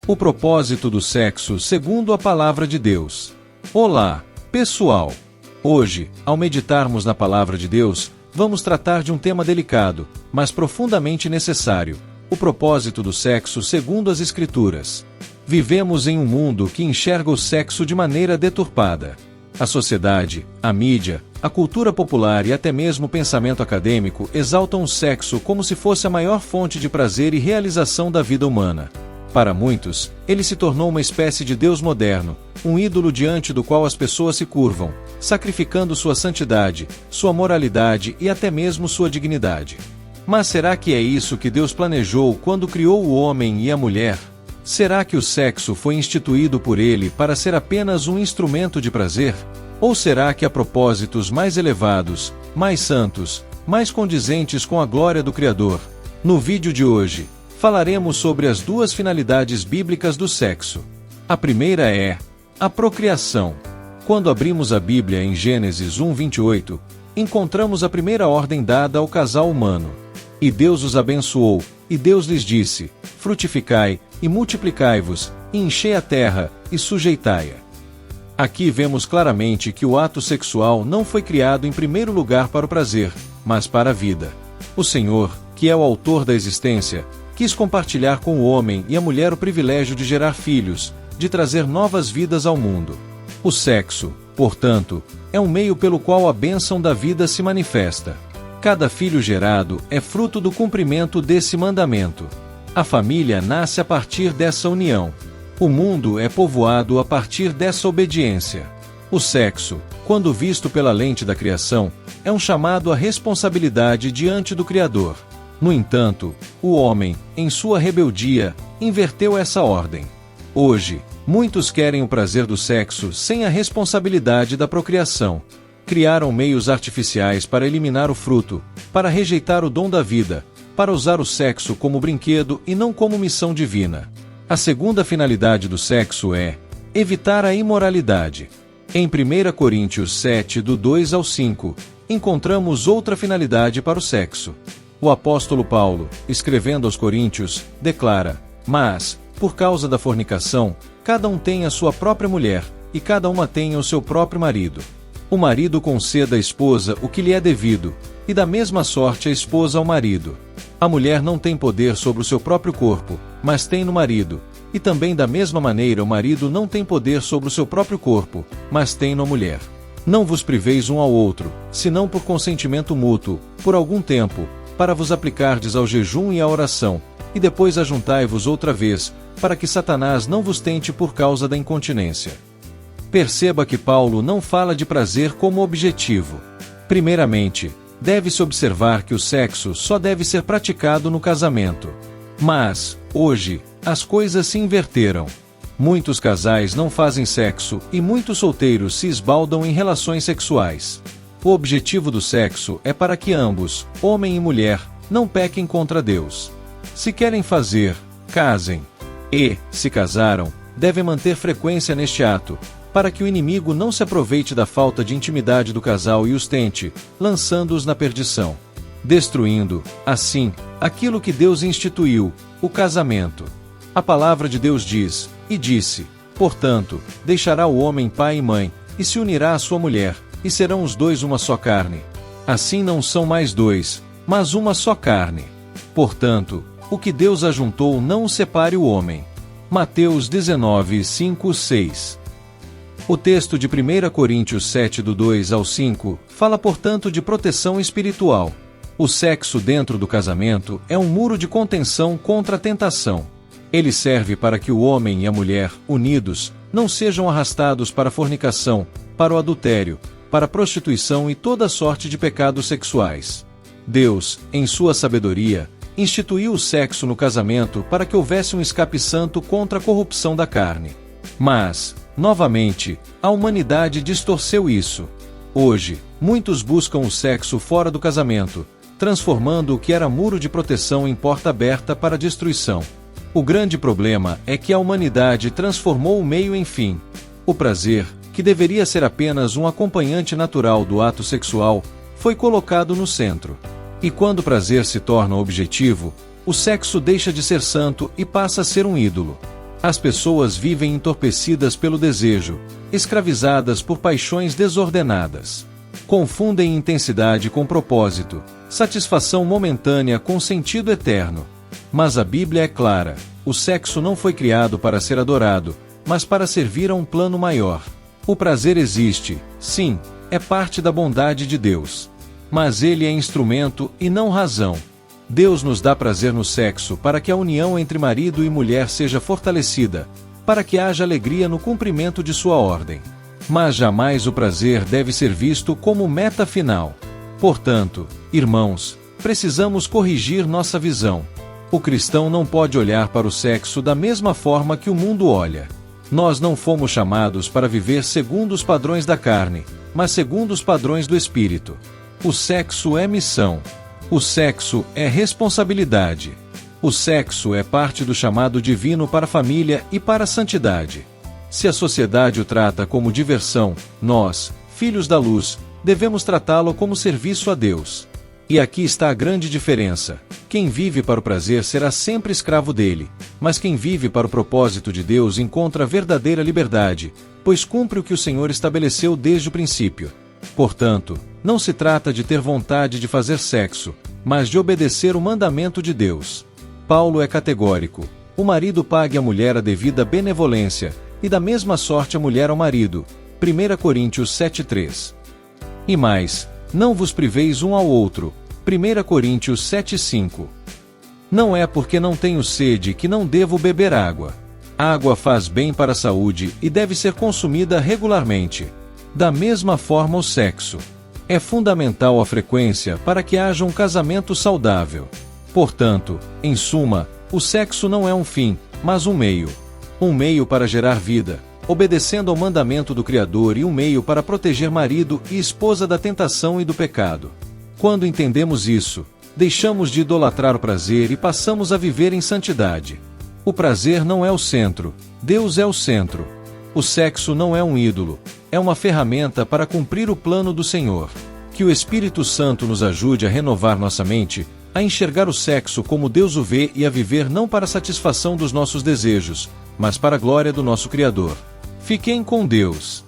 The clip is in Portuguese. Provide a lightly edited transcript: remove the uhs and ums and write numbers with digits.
O propósito do sexo segundo a palavra de Deus. Olá, pessoal! Hoje, ao meditarmos na palavra de Deus, vamos tratar de um tema delicado, mas profundamente necessário: o propósito do sexo segundo as Escrituras. Vivemos em um mundo que enxerga o sexo de maneira deturpada. A sociedade, a mídia, a cultura popular e até mesmo o pensamento acadêmico exaltam o sexo como se fosse a maior fonte de prazer e realização da vida humana. Para muitos, ele se tornou uma espécie de Deus moderno, um ídolo diante do qual as pessoas se curvam, sacrificando sua santidade, sua moralidade e até mesmo sua dignidade. Mas será que é isso que Deus planejou quando criou o homem e a mulher? Será que o sexo foi instituído por ele para ser apenas um instrumento de prazer? Ou será que há propósitos mais elevados, mais santos, mais condizentes com a glória do Criador? No vídeo de hoje, falaremos sobre as duas finalidades bíblicas do sexo. A primeira é a procriação. Quando abrimos a Bíblia em Gênesis 1:28, encontramos a primeira ordem dada ao casal humano. E Deus os abençoou, e Deus lhes disse: frutificai, e multiplicai-vos, e enchei a terra, e sujeitai-a. Aqui vemos claramente que o ato sexual não foi criado em primeiro lugar para o prazer, mas para a vida. O Senhor, que é o autor da existência, quis compartilhar com o homem e a mulher o privilégio de gerar filhos, de trazer novas vidas ao mundo. O sexo, portanto, é um meio pelo qual a bênção da vida se manifesta. Cada filho gerado é fruto do cumprimento desse mandamento. A família nasce a partir dessa união. O mundo é povoado a partir dessa obediência. O sexo, quando visto pela lente da criação, é um chamado à responsabilidade diante do Criador. No entanto, o homem, em sua rebeldia, inverteu essa ordem. Hoje, muitos querem o prazer do sexo sem a responsabilidade da procriação. Criaram meios artificiais para eliminar o fruto, para rejeitar o dom da vida, para usar o sexo como brinquedo e não como missão divina. A segunda finalidade do sexo é evitar a imoralidade. Em 1 Coríntios 7, do 2 ao 5, encontramos outra finalidade para o sexo. O apóstolo Paulo, escrevendo aos Coríntios, declara: mas, por causa da fornicação, cada um tem a sua própria mulher, e cada uma tem o seu próprio marido. O marido conceda à esposa o que lhe é devido, e da mesma sorte a esposa ao marido. A mulher não tem poder sobre o seu próprio corpo, mas tem no marido, e também da mesma maneira o marido não tem poder sobre o seu próprio corpo, mas tem na mulher. Não vos priveis um ao outro, senão por consentimento mútuo, por algum tempo, para vos aplicardes ao jejum e à oração, e depois ajuntai-vos outra vez, para que Satanás não vos tente por causa da incontinência. Perceba que Paulo não fala de prazer como objetivo. Primeiramente, deve-se observar que o sexo só deve ser praticado no casamento. Mas, hoje, as coisas se inverteram. Muitos casais não fazem sexo e muitos solteiros se esbaldam em relações sexuais. O objetivo do sexo é para que ambos, homem e mulher, não pequem contra Deus. Se querem fazer, casem. E, se casaram, devem manter frequência neste ato, para que o inimigo não se aproveite da falta de intimidade do casal e os tente, lançando-os na perdição, destruindo, assim, aquilo que Deus instituiu, o casamento. A palavra de Deus diz: e disse, portanto, deixará o homem pai e mãe, e se unirá à sua mulher, e serão os dois uma só carne. Assim não são mais dois, mas uma só carne. Portanto, o que Deus ajuntou não o separe o homem. Mateus 19, 5, 6. O texto de 1 Coríntios 7, do 2 ao 5, fala portanto de proteção espiritual. O sexo dentro do casamento é um muro de contenção contra a tentação. Ele serve para que o homem e a mulher, unidos, não sejam arrastados para a fornicação, para o adultério, para a prostituição e toda sorte de pecados sexuais. Deus, em sua sabedoria, instituiu o sexo no casamento para que houvesse um escape santo contra a corrupção da carne. Mas, novamente, a humanidade distorceu isso. Hoje, muitos buscam o sexo fora do casamento, transformando o que era muro de proteção em porta aberta para a destruição. O grande problema é que a humanidade transformou o meio em fim. O prazer, que deveria ser apenas um acompanhante natural do ato sexual, foi colocado no centro. E quando o prazer se torna objetivo, o sexo deixa de ser santo e passa a ser um ídolo. As pessoas vivem entorpecidas pelo desejo, escravizadas por paixões desordenadas. Confundem intensidade com propósito, satisfação momentânea com sentido eterno. Mas a Bíblia é clara: o sexo não foi criado para ser adorado, mas para servir a um plano maior. O prazer existe, sim, é parte da bondade de Deus. Mas ele é instrumento e não razão. Deus nos dá prazer no sexo para que a união entre marido e mulher seja fortalecida, para que haja alegria no cumprimento de sua ordem. Mas jamais o prazer deve ser visto como meta final. Portanto, irmãos, precisamos corrigir nossa visão. O cristão não pode olhar para o sexo da mesma forma que o mundo olha. Nós não fomos chamados para viver segundo os padrões da carne, mas segundo os padrões do Espírito. O sexo é missão. O sexo é responsabilidade. O sexo é parte do chamado divino para a família e para a santidade. Se a sociedade o trata como diversão, nós, filhos da luz, devemos tratá-lo como serviço a Deus. E aqui está a grande diferença. Quem vive para o prazer será sempre escravo dele, mas quem vive para o propósito de Deus encontra verdadeira liberdade, pois cumpre o que o Senhor estabeleceu desde o princípio. Portanto, não se trata de ter vontade de fazer sexo, mas de obedecer o mandamento de Deus. Paulo é categórico: o marido pague à mulher a devida benevolência, e da mesma sorte a mulher ao marido. 1 Coríntios 7:3. E mais, não vos priveis um ao outro. 1 Coríntios 7:5. Não é porque não tenho sede que não devo beber água. Água faz bem para a saúde e deve ser consumida regularmente. Da mesma forma o sexo. É fundamental a frequência para que haja um casamento saudável. Portanto, em suma, o sexo não é um fim, mas um meio. Um meio para gerar vida, obedecendo ao mandamento do Criador, e um meio para proteger marido e esposa da tentação e do pecado. Quando entendemos isso, deixamos de idolatrar o prazer e passamos a viver em santidade. O prazer não é o centro, Deus é o centro. O sexo não é um ídolo, é uma ferramenta para cumprir o plano do Senhor. Que o Espírito Santo nos ajude a renovar nossa mente, a enxergar o sexo como Deus o vê e a viver não para a satisfação dos nossos desejos, mas para a glória do nosso Criador. Fiquem com Deus.